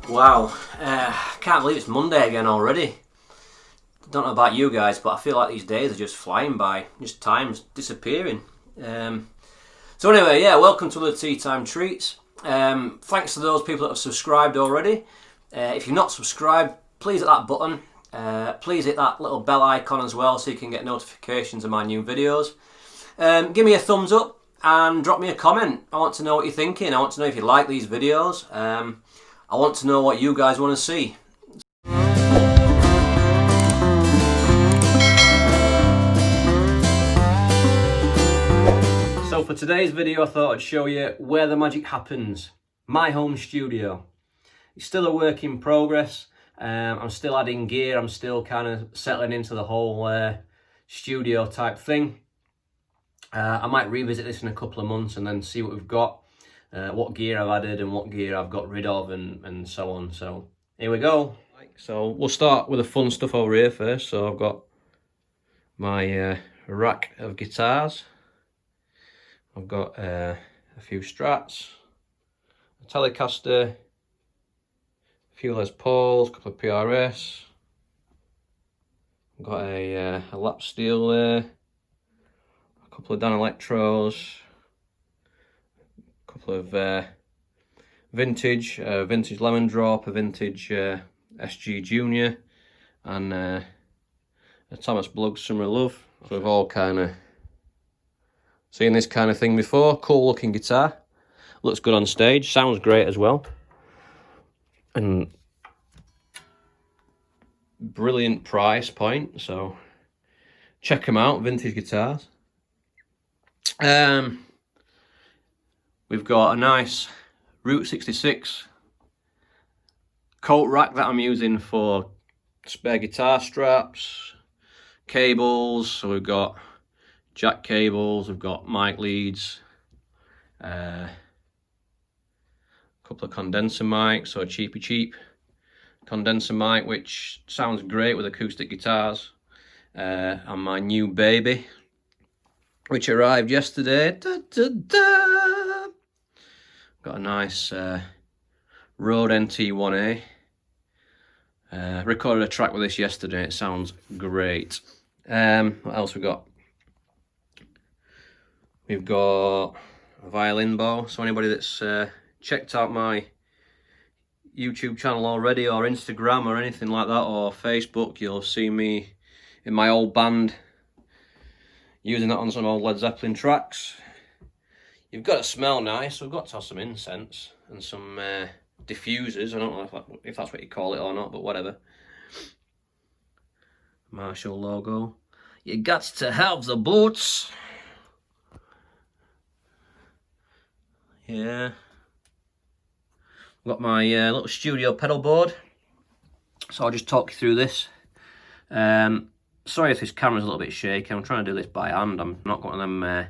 Wow, can't believe it's Monday again already. Don't know about you guys, but I feel like these days are just flying by. Just time's disappearing. So anyway, yeah, welcome to the Tea Time Treats. Thanks to those people that have subscribed already. If you're not subscribed, please hit that button. Please hit that little bell icon as well so you can get notifications of my new videos. Give me a thumbs up and drop me a comment. I want to know what you're thinking. I want to know if you like these videos. I want to know what you guys want to see. So for today's video, I thought I'd show you where the magic happens. My home studio. It's still a work in progress. I'm still adding gear. I'm still kind of settling into the whole studio type thing. I might revisit this in a couple of months and then see what we've got. What gear I've added and what gear I've got rid of and so on. So here we go. So we'll start with the fun stuff over here first. So I've got my rack of guitars. I've got a few Strats, a Telecaster, a few Les Pauls, a couple of PRS. I've got a lap steel there, a couple of Danelectros, couple of vintage Lemon Drop, a vintage SG Junior, and a Thomas Blug Summer of Love. So we've all kind of seen this kind of thing before. Cool looking guitar, looks good on stage, sounds great as well, and brilliant price point. So check them out, vintage guitars. We've got a nice Route 66 coat rack that I'm using for spare guitar straps, cables. So we've got jack cables, we've got mic leads, a couple of condenser mics, so a cheap condenser mic, which sounds great with acoustic guitars, and my new baby, which arrived yesterday. Got a nice Rode NT1A. Recorded a track with this yesterday. It sounds great. What else we got? We've got a violin bow. So anybody that's checked out my YouTube channel already, or Instagram or anything like that, or Facebook, you'll see me in my old band using that on some old Led Zeppelin tracks. You've got to smell nice, so we've got to have some incense and some diffusers. I don't know if that's what you call it or not, but whatever. Marshall logo. You got to have the boots. Yeah. I've got my little studio pedal board. So I'll just talk you through this. Sorry if this camera's a little bit shaky. I'm trying to do this by hand. I'm not got one of them,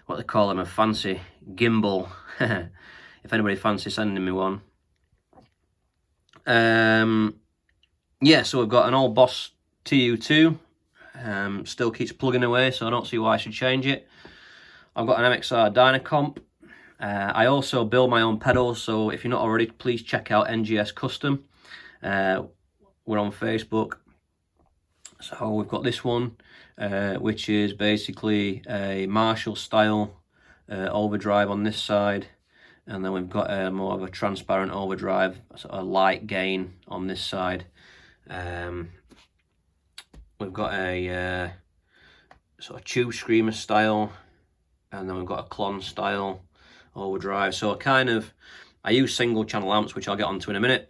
what they call them, a fancy gimbal. If anybody fancies sending me one. Yeah, so we've got an old Boss TU2. Still keeps plugging away, so I don't see why I should change it. I've got an MXR Dynacomp. I also build my own pedals, so if you're not already, please check out NGS Custom. We're on Facebook. So we've got this one, which is basically a Marshall style overdrive on this side, and then we've got more of a transparent overdrive, sort of light gain on this side. We've got a sort of Tube Screamer style, and then we've got a Klon style overdrive. So I use single channel amps, which I'll get onto in a minute.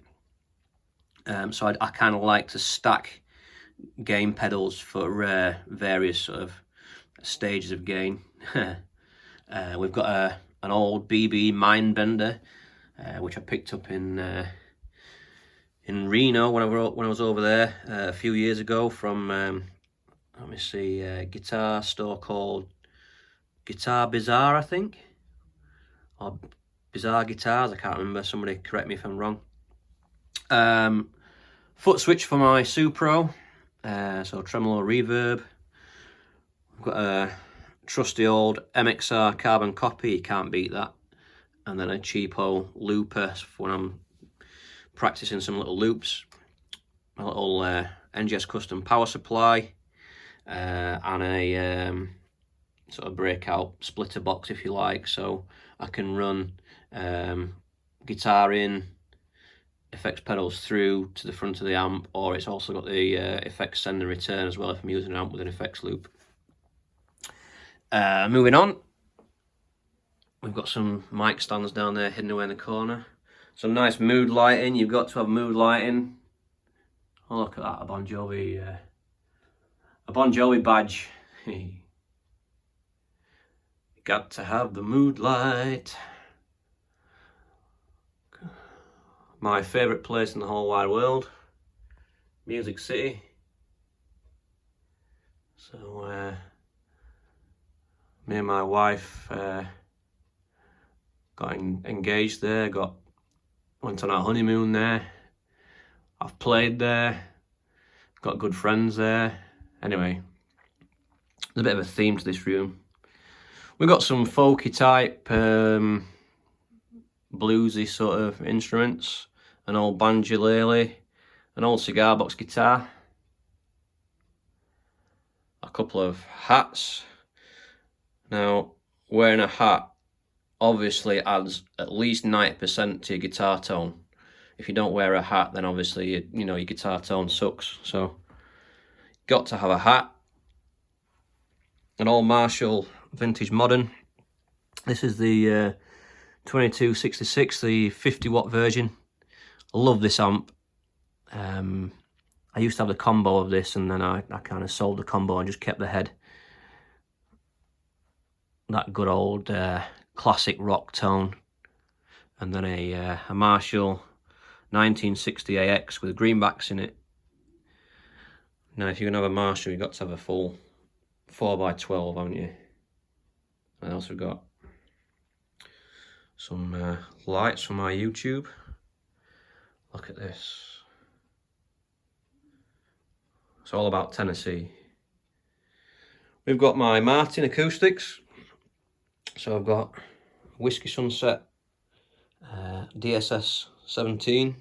So I kind of like to stack gain pedals for various sort of stages of gain. We've got an old BB Mindbender, which I picked up in Reno when I was over there a few years ago from let me see, a guitar store called Guitar Bazaar, I think, or Bizarre Guitars. I can't remember. Somebody correct me if I'm wrong. Foot switch for my Supro. So tremolo reverb. I've got a trusty old MXR carbon copy, you can't beat that. And then a cheapo looper for when I'm practicing some little loops. A little NGS custom power supply and a sort of breakout splitter box, if you like, so I can run guitar in, effects pedals through to the front of the amp, or it's also got the effects send and return as well if I'm using an amp with an effects loop. Moving on, we've got some mic stands down there hidden away in the corner. Some nice mood lighting. You've got to have mood lighting. Oh, look at that, a Bon Jovi badge. Got to have the mood light. My favourite place in the whole wide world, Music City. So me and my wife got engaged there, went on our honeymoon there. I've played there, got good friends there. Anyway, there's a bit of a theme to this room. We've got some folky type, bluesy sort of instruments, an old banjolele, an old cigar box guitar, a couple of hats. Now, wearing a hat obviously adds at least 90% to your guitar tone. If you don't wear a hat, then obviously you know your guitar tone sucks. So, got to have a hat. An old Marshall vintage modern. This is the 2266, the 50-watt version. I love this amp. I used to have the combo of this, and then I kind of sold the combo and just kept the head. That good old classic rock tone. And then a Marshall 1960 AX with greenbacks in it. Now, if you're going to have a Marshall, you've got to have a full 4x12, haven't you? What else we've got? Some lights from my YouTube. Look at this. It's all about Tennessee. We've got my Martin acoustics. So I've got Whiskey Sunset DSS 17.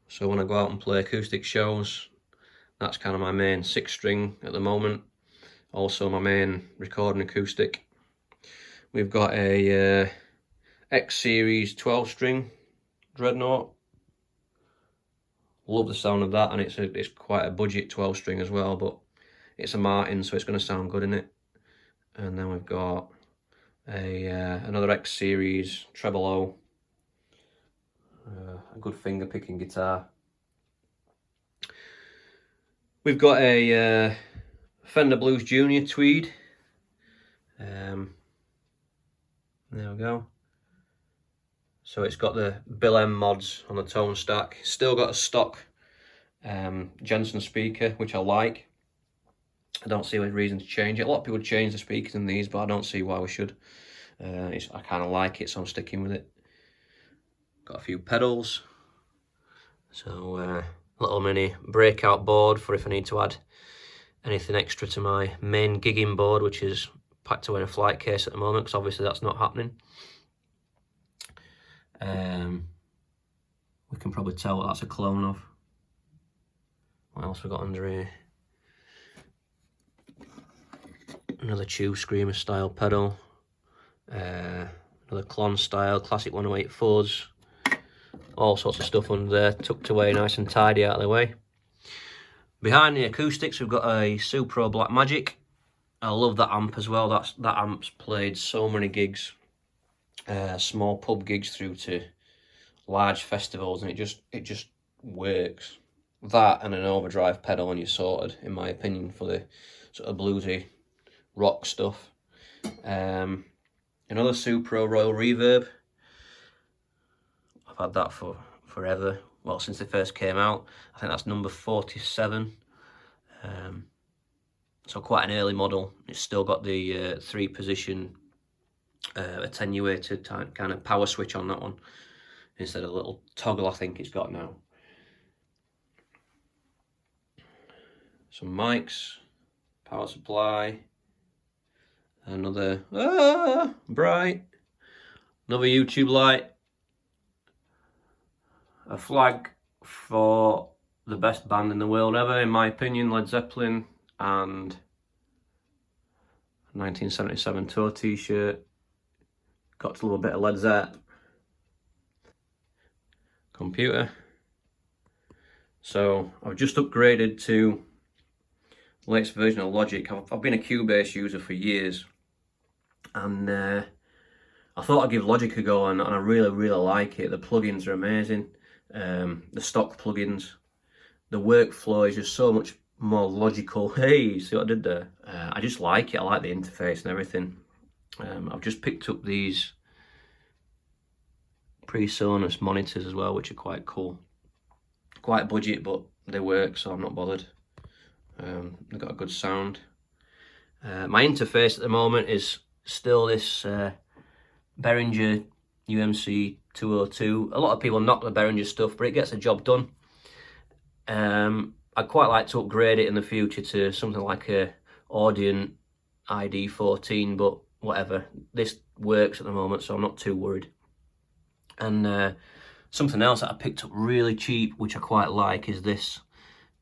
So when I go out and play acoustic shows, that's kind of my main 6-string at the moment. Also my main recording acoustic. We've got a X Series 12-string Dreadnought. Love the sound of that, and it's quite a budget 12-string as well, but it's a Martin, so it's going to sound good in it. And then we've got another X Series Tremolo, a good finger picking guitar. We've got a Fender Blues Junior Tweed. There we go. So it's got the Bill M mods on the tone stack. Still got a stock Jensen speaker, which I like. I don't see any reason to change it. A lot of people change the speakers in these, but I don't see why we should. I kind of like it, so I'm sticking with it. Got a few pedals. So little mini breakout board for if I need to add anything extra to my main gigging board, which is packed away in a flight case at the moment, because obviously that's not happening. We can probably tell what that's a clone of. What else we got under here? Another Tube Screamer style pedal. Another Klon style classic 108 fuzz. All sorts of stuff under there, tucked away nice and tidy out of the way. Behind the acoustics, we've got a Supro Blackmagic. I love that amp as well. That amp's played so many gigs, small pub gigs through to large festivals, and it just works. That and an overdrive pedal and you're sorted, in my opinion, for the sort of bluesy rock stuff. Another Supro Royal Reverb. I've had that for forever. Well, since they first came out. I think that's number 47. So quite an early model. It's still got the 3-position attenuated kind of power switch on that one, instead of a little toggle I think it's got now. Some mics, power supply, another bright, another YouTube light, a flag for the best band in the world ever, in my opinion, Led Zeppelin, and 1977 tour t-shirt. Got a little bit of Led Zepp. Computer. So I've just upgraded to the latest version of Logic. I've been a Cubase user for years, and I thought I'd give Logic a go, and I really like it. The plugins are amazing. The stock plugins, the workflow is just so much more logical. Hey, see what I did there? I just like it. I like the interface and everything. I've just picked up these PreSonus monitors as well, which are quite cool. Quite budget, but they work, so I'm not bothered. They've got a good sound. My interface at the moment is still this Behringer UMC 202. A lot of people knock the Behringer stuff, but it gets the job done. I'd quite like to upgrade it in the future to something like a Audient ID14, but whatever. This works at the moment, so I'm not too worried. And something else that I picked up really cheap, which I quite like, is this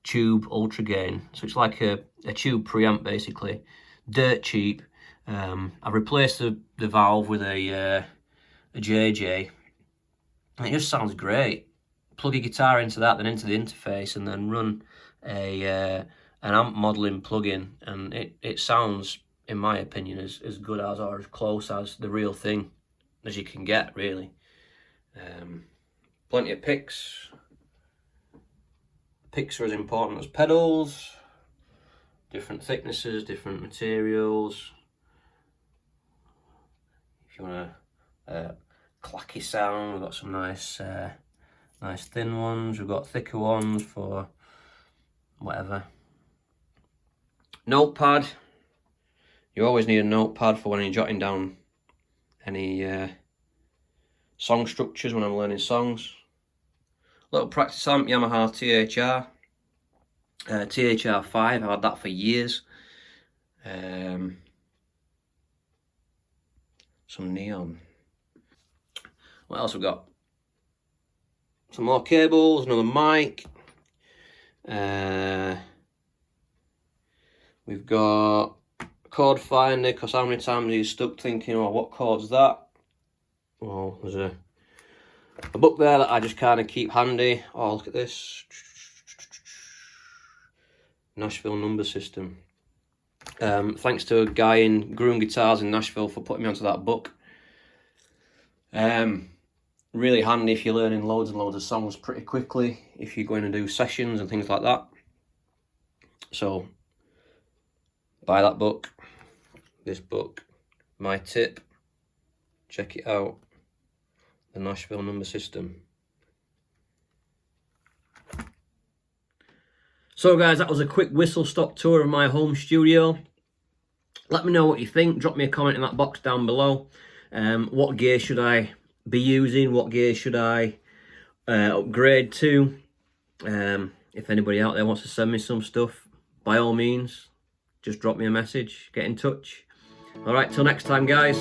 Tube Ultra Gain. So it's like a tube preamp, basically. Dirt cheap. I've replaced the valve with a JJ, and it just sounds great. Plug your guitar into that, then into the interface, and then run an amp modeling plugin, and it sounds, in my opinion, as good as, or as close as the real thing as you can get, really. Plenty of picks. Picks are as important as pedals. Different thicknesses, different materials. If you want a clacky sound, we've got some nice thin ones. We've got thicker ones for whatever. Notepad. You always need a notepad for when you're jotting down any song structures when I'm learning songs. Little practice amp, Yamaha THR. THR5, I've had that for years. Some neon. What else we got? Some more cables, another mic. We've got a chord finder, because how many times are you stuck thinking, oh, what chord's that? Well, there's a book there that I just kind of keep handy. Oh, look at this. Nashville number system. Thanks to a guy in Groom Guitars in Nashville for putting me onto that book. Really handy if you're learning loads and loads of songs pretty quickly, if you're going to do sessions and things like that. So, buy that book. This book. My tip. Check it out. The Nashville number system. So guys, that was a quick whistle-stop tour of my home studio. Let me know what you think. Drop me a comment in that box down below. What gear should I be using? What gear should I upgrade to? If anybody out there wants to send me some stuff, by all means, just drop me a message, get in touch. Alright, till next time guys.